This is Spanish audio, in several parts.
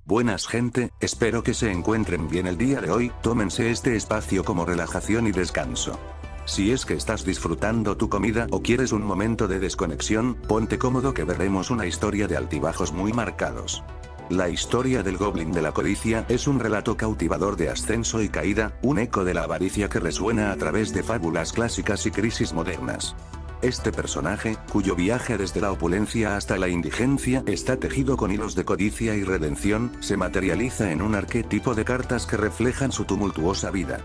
Buenas gente, espero que se encuentren bien el día de hoy, tómense este espacio como relajación y descanso. Si es que estás disfrutando tu comida o quieres un momento de desconexión, ponte cómodo que veremos una historia de altibajos muy marcados. La historia del Goblin de la Codicia es un relato cautivador de ascenso y caída, un eco de la avaricia que resuena a través de fábulas clásicas y crisis modernas. Este personaje, cuyo viaje desde la opulencia hasta la indigencia está tejido con hilos de codicia y redención, se materializa en un arquetipo de cartas que reflejan su tumultuosa vida.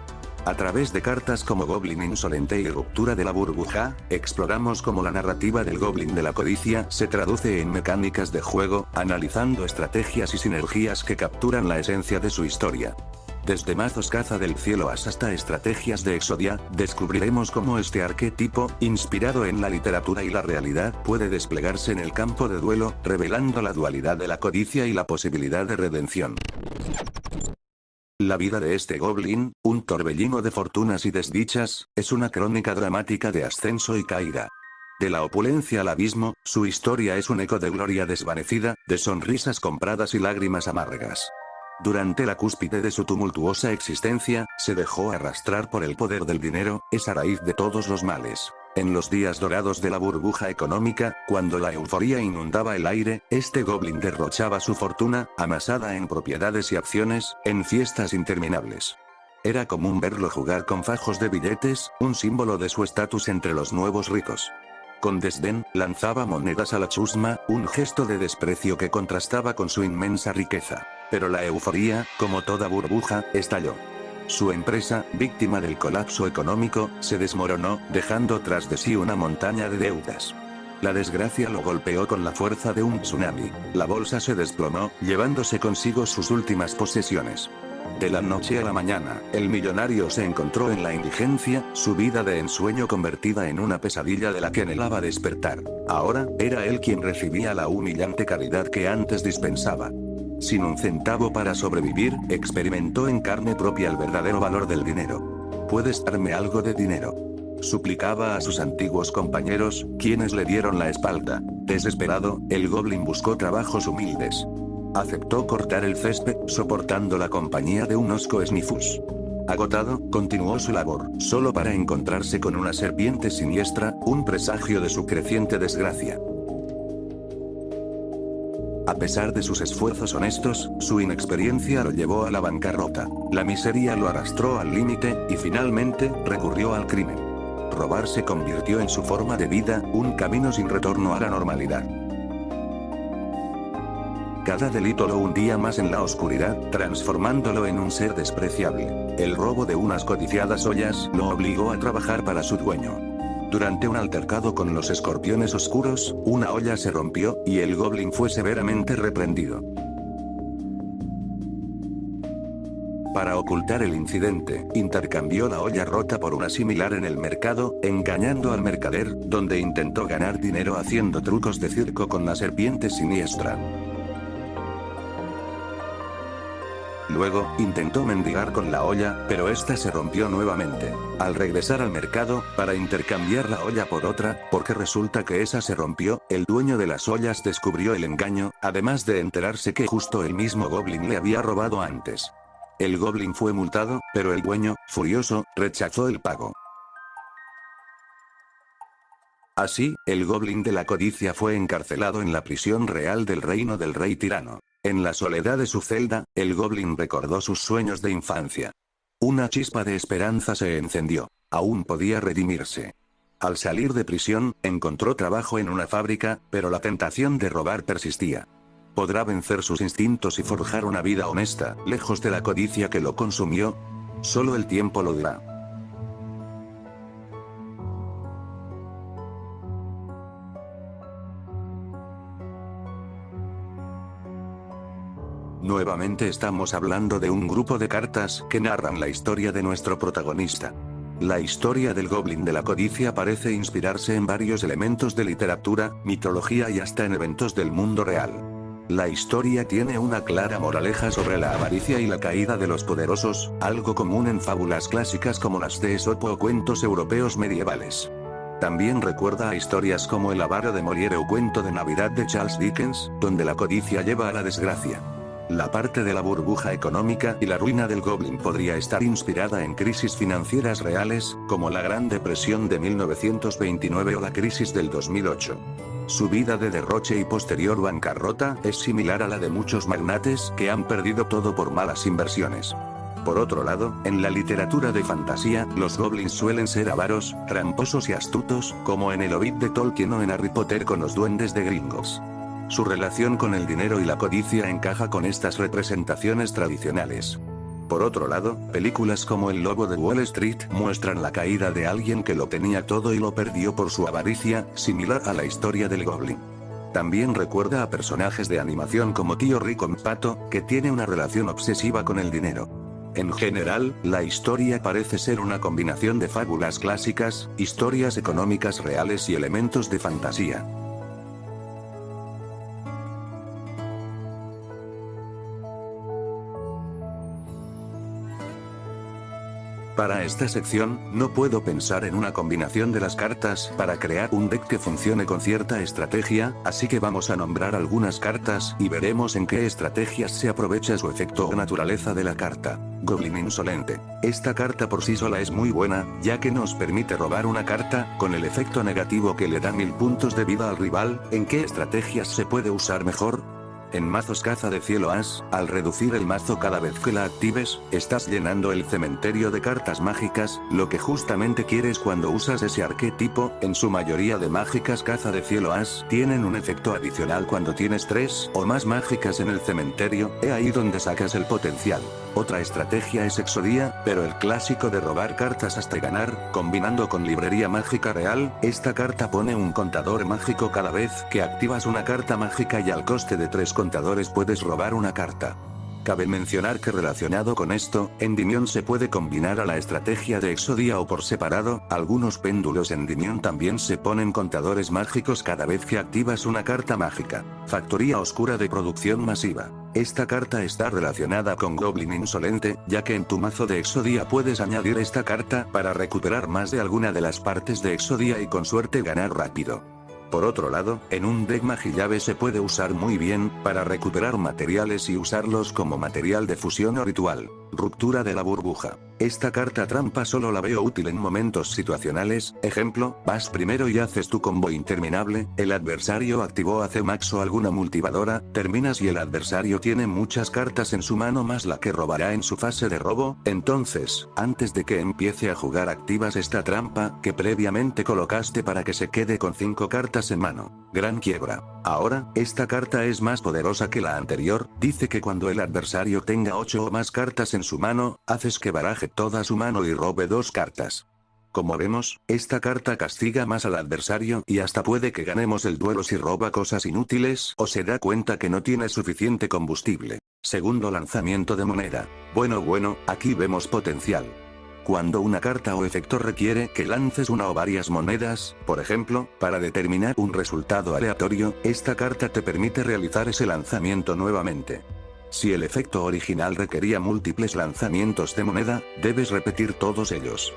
A través de cartas como Goblin Insolente y Ruptura de la Burbuja, exploramos cómo la narrativa del Goblin de la Codicia se traduce en mecánicas de juego, analizando estrategias y sinergias que capturan la esencia de su historia. Desde mazos caza del cielo hasta estrategias de Exodia, descubriremos cómo este arquetipo, inspirado en la literatura y la realidad, puede desplegarse en el campo de duelo, revelando la dualidad de la codicia y la posibilidad de redención. La vida de este Goblin, un torbellino de fortunas y desdichas, es una crónica dramática de ascenso y caída. De la opulencia al abismo, su historia es un eco de gloria desvanecida, de sonrisas compradas y lágrimas amargas. Durante la cúspide de su tumultuosa existencia, se dejó arrastrar por el poder del dinero, esa raíz de todos los males. En los días dorados de la burbuja económica, cuando la euforía inundaba el aire, este Goblin derrochaba su fortuna, amasada en propiedades y acciones, en fiestas interminables. Era común verlo jugar con fajos de billetes, un símbolo de su estatus entre los nuevos ricos. Con desdén, lanzaba monedas a la chusma, un gesto de desprecio que contrastaba con su inmensa riqueza. Pero la euforía, como toda burbuja, estalló. Su empresa, víctima del colapso económico, se desmoronó, dejando tras de sí una montaña de deudas. La desgracia lo golpeó con la fuerza de un tsunami. La bolsa se desplomó, llevándose consigo sus últimas posesiones. De la noche a la mañana, el millonario se encontró en la indigencia, su vida de ensueño convertida en una pesadilla de la que anhelaba despertar. Ahora, era él quien recibía la humillante caridad que antes dispensaba. Sin un centavo para sobrevivir, experimentó en carne propia el verdadero valor del dinero. ¿Puedes darme algo de dinero?, suplicaba a sus antiguos compañeros, quienes le dieron la espalda. Desesperado, el Goblin buscó trabajos humildes. Aceptó cortar el césped, soportando la compañía de un osco Snifus. Agotado, continuó su labor, solo para encontrarse con una serpiente siniestra, un presagio de su creciente desgracia. A pesar de sus esfuerzos honestos, su inexperiencia lo llevó a la bancarrota. La miseria lo arrastró al límite, y finalmente, recurrió al crimen. Robar se convirtió en su forma de vida, un camino sin retorno a la normalidad. Cada delito lo hundía más en la oscuridad, transformándolo en un ser despreciable. El robo de unas codiciadas ollas lo obligó a trabajar para su dueño. Durante un altercado con los escorpiones oscuros, una olla se rompió, y el Goblin fue severamente reprendido. Para ocultar el incidente, intercambió la olla rota por una similar en el mercado, engañando al mercader, donde intentó ganar dinero haciendo trucos de circo con la serpiente siniestra. Luego, intentó mendigar con la olla, pero esta se rompió nuevamente. Al regresar al mercado, para intercambiar la olla por otra, porque resulta que esa se rompió, el dueño de las ollas descubrió el engaño, además de enterarse que justo el mismo Goblin le había robado antes. El Goblin fue multado, pero el dueño, furioso, rechazó el pago. Así, el Goblin de la Codicia fue encarcelado en la prisión real del reino del rey tirano. En la soledad de su celda, el Goblin recordó sus sueños de infancia. Una chispa de esperanza se encendió. Aún podía redimirse. Al salir de prisión, encontró trabajo en una fábrica, pero la tentación de robar persistía. ¿Podrá vencer sus instintos y forjar una vida honesta, lejos de la codicia que lo consumió? Solo el tiempo lo dirá. Nuevamente estamos hablando de un grupo de cartas que narran la historia de nuestro protagonista. La historia del Goblin de la Codicia parece inspirarse en varios elementos de literatura, mitología y hasta en eventos del mundo real. La historia tiene una clara moraleja sobre la avaricia y la caída de los poderosos, algo común en fábulas clásicas como las de Esopo o cuentos europeos medievales. También recuerda a historias como El avaro de Molière o cuento de Navidad de Charles Dickens, donde la codicia lleva a la desgracia. La parte de la burbuja económica y la ruina del Goblin podría estar inspirada en crisis financieras reales, como la Gran Depresión de 1929 o la crisis del 2008. Su vida de derroche y posterior bancarrota es similar a la de muchos magnates que han perdido todo por malas inversiones. Por otro lado, en la literatura de fantasía, los goblins suelen ser avaros, tramposos y astutos, como en el Hobbit de Tolkien o en Harry Potter con los duendes de Gringotts. Su relación con el dinero y la codicia encaja con estas representaciones tradicionales. Por otro lado, películas como El Lobo de Wall Street muestran la caída de alguien que lo tenía todo y lo perdió por su avaricia, similar a la historia del Goblin. También recuerda a personajes de animación como Tío Rico y Pato, que tiene una relación obsesiva con el dinero. En general, la historia parece ser una combinación de fábulas clásicas, historias económicas reales y elementos de fantasía. Para esta sección, no puedo pensar en una combinación de las cartas para crear un deck que funcione con cierta estrategia, así que vamos a nombrar algunas cartas y veremos en qué estrategias se aprovecha su efecto o naturaleza de la carta. Goblin Insolente. Esta carta por sí sola es muy buena, ya que nos permite robar una carta, con el efecto negativo que le da 1000 puntos de vida al rival. ¿En qué estrategias se puede usar mejor? En mazos Caza de Cielo As, al reducir el mazo cada vez que la actives, estás llenando el cementerio de cartas mágicas, lo que justamente quieres cuando usas ese arquetipo. En su mayoría de mágicas Caza de Cielo As tienen un efecto adicional cuando tienes 3 o más mágicas en el cementerio, ahí donde sacas el potencial. Otra estrategia es Exodía, pero el clásico de robar cartas hasta ganar, combinando con Librería Mágica Real. Esta carta pone un contador mágico cada vez que activas una carta mágica y al coste de 3 contadores puedes robar una carta. Cabe mencionar que relacionado con esto, Endymion se puede combinar a la estrategia de Exodía o por separado. Algunos péndulos Endymion también se ponen contadores mágicos cada vez que activas una carta mágica. Factoría Oscura de Producción Masiva. Esta carta está relacionada con Goblin Insolente, ya que en tu mazo de Exodía puedes añadir esta carta para recuperar más de alguna de las partes de Exodía y con suerte ganar rápido. Por otro lado, en un deck Magillave se puede usar muy bien, para recuperar materiales y usarlos como material de fusión o ritual. Ruptura de la burbuja. Esta carta trampa solo la veo útil en momentos situacionales, ejemplo, vas primero y haces tu combo interminable, el adversario activó hace max o alguna multivadora, terminas y el adversario tiene muchas cartas en su mano más la que robará en su fase de robo, entonces, antes de que empiece a jugar activas esta trampa, que previamente colocaste para que se quede con 5 cartas en mano. Gran quiebra. Ahora, esta carta es más poderosa que la anterior, dice que cuando el adversario tenga 8 o más cartas en su mano, haces que baraje toda su mano y robe 2 cartas. Como vemos, esta carta castiga más al adversario y hasta puede que ganemos el duelo si roba cosas inútiles o se da cuenta que no tiene suficiente combustible. Segundo lanzamiento de moneda. Bueno, aquí vemos potencial. Cuando una carta o efecto requiere que lances una o varias monedas, por ejemplo, para determinar un resultado aleatorio, esta carta te permite realizar ese lanzamiento nuevamente. Si el efecto original requería múltiples lanzamientos de moneda, debes repetir todos ellos.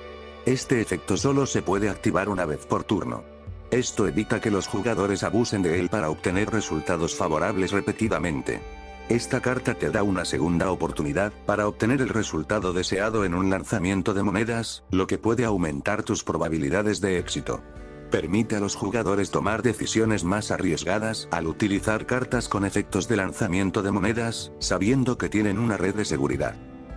Este efecto solo se puede activar una vez por turno. Esto evita que los jugadores abusen de él para obtener resultados favorables repetidamente. Esta carta te da una segunda oportunidad para obtener el resultado deseado en un lanzamiento de monedas, lo que puede aumentar tus probabilidades de éxito. Permite a los jugadores tomar decisiones más arriesgadas al utilizar cartas con efectos de lanzamiento de monedas, sabiendo que tienen una red de seguridad.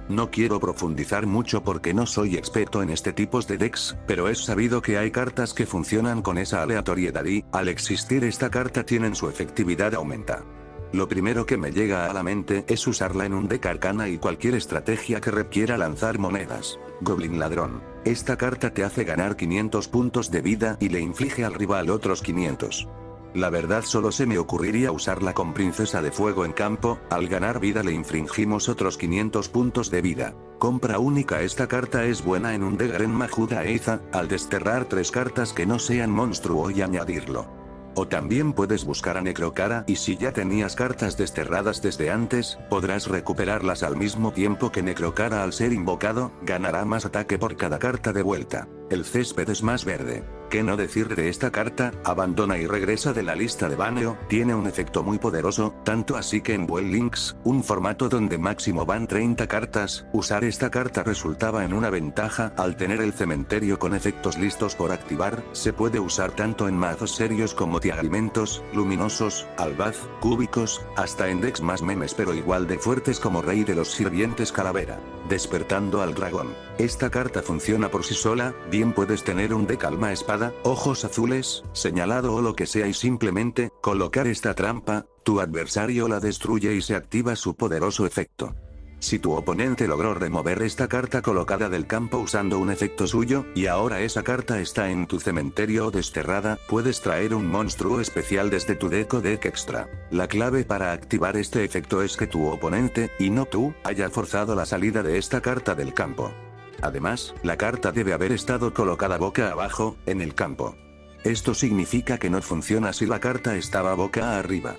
No quiero profundizar mucho porque no soy experto en este tipo de decks, pero es sabido que hay cartas que funcionan con esa aleatoriedad y, al existir esta carta tienen su efectividad aumenta. Lo primero que me llega a la mente es usarla en un deck arcana y cualquier estrategia que requiera lanzar monedas. Goblin Ladrón. Esta carta te hace ganar 500 puntos de vida y le inflige al rival otros 500. La verdad solo se me ocurriría usarla con Princesa de Fuego en campo, al ganar vida le infringimos otros 500 puntos de vida. Compra única. Esta carta es buena en un deck Garen Majuda Eiza, al desterrar 3 cartas que no sean monstruo y añadirlo. O también puedes buscar a Necrocara y si ya tenías cartas desterradas desde antes, podrás recuperarlas al mismo tiempo que Necrocara al ser invocado, ganará más ataque por cada carta de vuelta. El césped es más verde. ¿Qué no decir de esta carta? Abandona y regresa de la lista de baneo, tiene un efecto muy poderoso, tanto así que en Duel Links, un formato donde máximo van 30 cartas, usar esta carta resultaba en una ventaja. Al tener el cementerio con efectos listos por activar, se puede usar tanto en mazos serios como alimentos, luminosos, albaz, cúbicos, hasta en decks más memes pero igual de fuertes como Rey de los Sirvientes Calavera. Despertando al dragón. Esta carta funciona por sí sola, bien puedes tener un deck alma espada, ojos azules, señalado o lo que sea y simplemente, colocar esta trampa, tu adversario la destruye y se activa su poderoso efecto. Si tu oponente logró remover esta carta colocada del campo usando un efecto suyo, y ahora esa carta está en tu cementerio o desterrada, puedes traer un monstruo especial desde tu deck o deck extra. La clave para activar este efecto es que tu oponente, y no tú, haya forzado la salida de esta carta del campo. Además, la carta debe haber estado colocada boca abajo, en el campo. Esto significa que no funciona si la carta estaba boca arriba.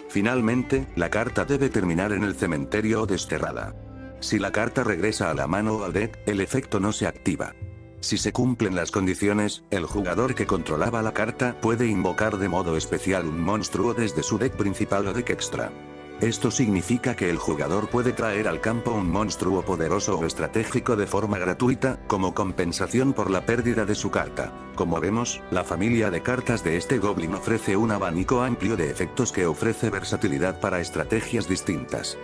Finalmente, la carta debe terminar en el cementerio o desterrada. Si la carta regresa a la mano o al deck, el efecto no se activa. Si se cumplen las condiciones, el jugador que controlaba la carta puede invocar de modo especial un monstruo desde su deck principal o deck extra. Esto significa que el jugador puede traer al campo un monstruo poderoso o estratégico de forma gratuita, como compensación por la pérdida de su carta. Como vemos, la familia de cartas de este Goblin ofrece un abanico amplio de efectos que ofrece versatilidad para estrategias distintas.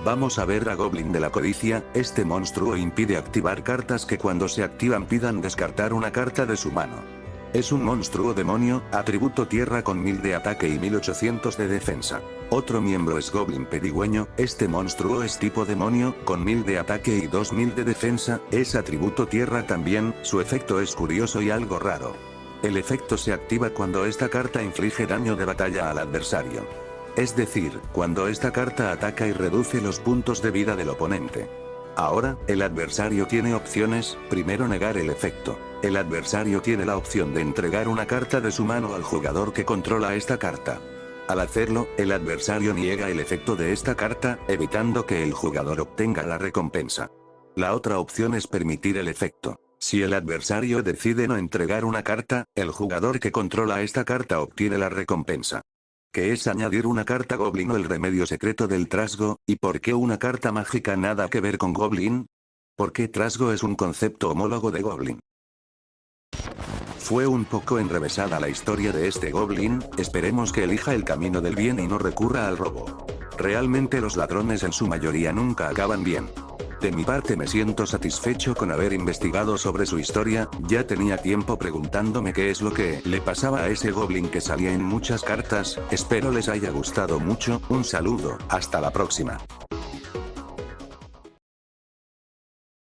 Vamos a ver a Goblin de la Codicia. Este monstruo impide activar cartas que cuando se activan pidan descartar una carta de su mano. Es un monstruo demonio, atributo tierra con 1000 de ataque y 1800 de defensa. Otro miembro es Goblin Pedigüeño, este monstruo es tipo demonio, con 1000 de ataque y 2000 de defensa, es atributo tierra también, su efecto es curioso y algo raro. El efecto se activa cuando esta carta inflige daño de batalla al adversario. Es decir, cuando esta carta ataca y reduce los puntos de vida del oponente. Ahora, el adversario tiene opciones. Primero, negar el efecto. El adversario tiene la opción de entregar una carta de su mano al jugador que controla esta carta. Al hacerlo, el adversario niega el efecto de esta carta, evitando que el jugador obtenga la recompensa. La otra opción es permitir el efecto. Si el adversario decide no entregar una carta, el jugador que controla esta carta obtiene la recompensa. ¿Qué es añadir una carta Goblin o el remedio secreto del trasgo? ¿Y por qué una carta mágica nada que ver con Goblin? ¿Por qué trasgo es un concepto homólogo de Goblin? Fue un poco enrevesada la historia de este Goblin, esperemos que elija el camino del bien y no recurra al robo. Realmente los ladrones en su mayoría nunca acaban bien. De mi parte me siento satisfecho con haber investigado sobre su historia, ya tenía tiempo preguntándome qué es lo que le pasaba a ese Goblin que salía en muchas cartas. Espero les haya gustado mucho, un saludo, hasta la próxima.